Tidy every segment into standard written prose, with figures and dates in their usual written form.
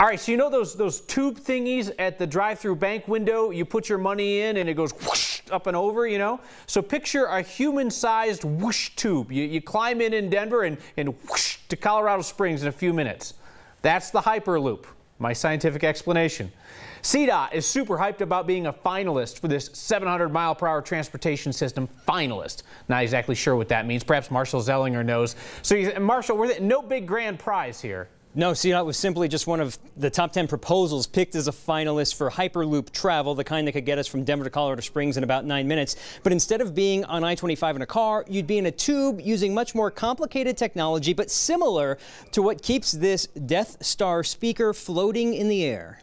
All right, so you know those tube thingies at the drive-through bank window? You put your money in and it goes whoosh up and over, you know? So picture a human-sized whoosh tube. You climb in Denver and whoosh to Colorado Springs in a few minutes. That's the Hyperloop, my scientific explanation. CDOT is super hyped about being a finalist for this 700-mile-per-hour transportation system finalist. Not exactly sure what that means. Perhaps Marshall Zellinger knows. So, Marshall, no big grand prize here. No, CDOT was simply just one of the top 10 proposals picked as a finalist for Hyperloop travel, the kind that could get us from Denver to Colorado Springs in about 9 minutes. But instead of being on I-25 in a car, you'd be in a tube using much more complicated technology, but similar to what keeps this Death Star speaker floating in the air.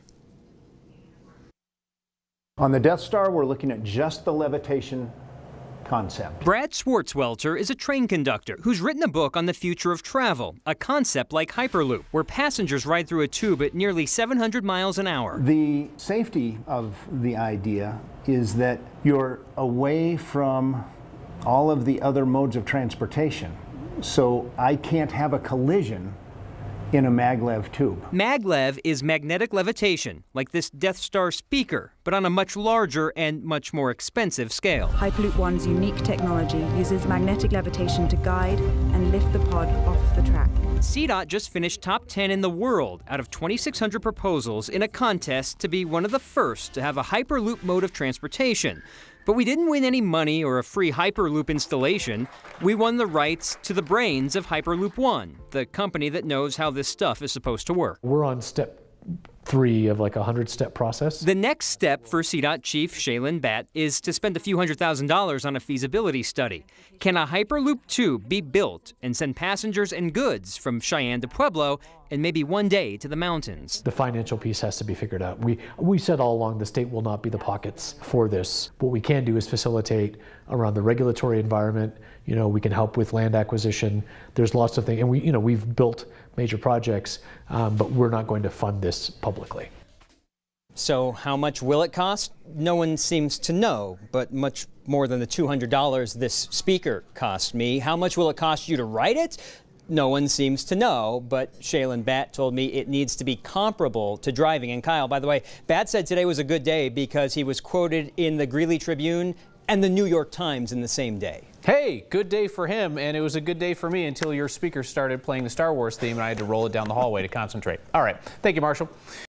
On the Death Star, we're looking at just the levitation concept. Brad Swartzwelter is a train conductor who's written a book on the future of travel, a concept like Hyperloop, where passengers ride through a tube at nearly 700 miles an hour. The safety of the idea is that you're away from all of the other modes of transportation. So I can't have a collision in a maglev tube. Maglev is magnetic levitation, like this Death Star speaker, but on a much larger and much more expensive scale. Hyperloop One's unique technology uses magnetic levitation to guide and lift the pod off the track. CDOT just finished top 10 in the world out of 2,600 proposals in a contest to be one of the first to have a Hyperloop mode of transportation. But we didn't win any money or a free Hyperloop installation. We won the rights to the brains of Hyperloop One, the company that knows how this stuff is supposed to work. We're on step 3 of like a 100-step process. The next step for CDOT Chief Shaylin Batt is to spend a few $100,000s on a feasibility study. Can a Hyperloop tube be built and send passengers and goods from Cheyenne to Pueblo and maybe one day to the mountains? The financial piece has to be figured out. We said all along the state will not be the pockets for this. What we can do is facilitate around the regulatory environment. You know, we can help with land acquisition. There's lots of things, and we've built major projects, but we're not going to fund this publicly. So how much will it cost? No one seems to know, but much more than the $200 this speaker cost me. How much will it cost you to write it? No one seems to know, but Shaylin Batt told me it needs to be comparable to driving. And Kyle, by the way, Batt said today was a good day because he was quoted in the Greeley Tribune and the New York Times in the same day. Hey, good day for him, and it was a good day for me until your speaker started playing the Star Wars theme and I had to roll it down the hallway to concentrate. All right, thank you, Marshall.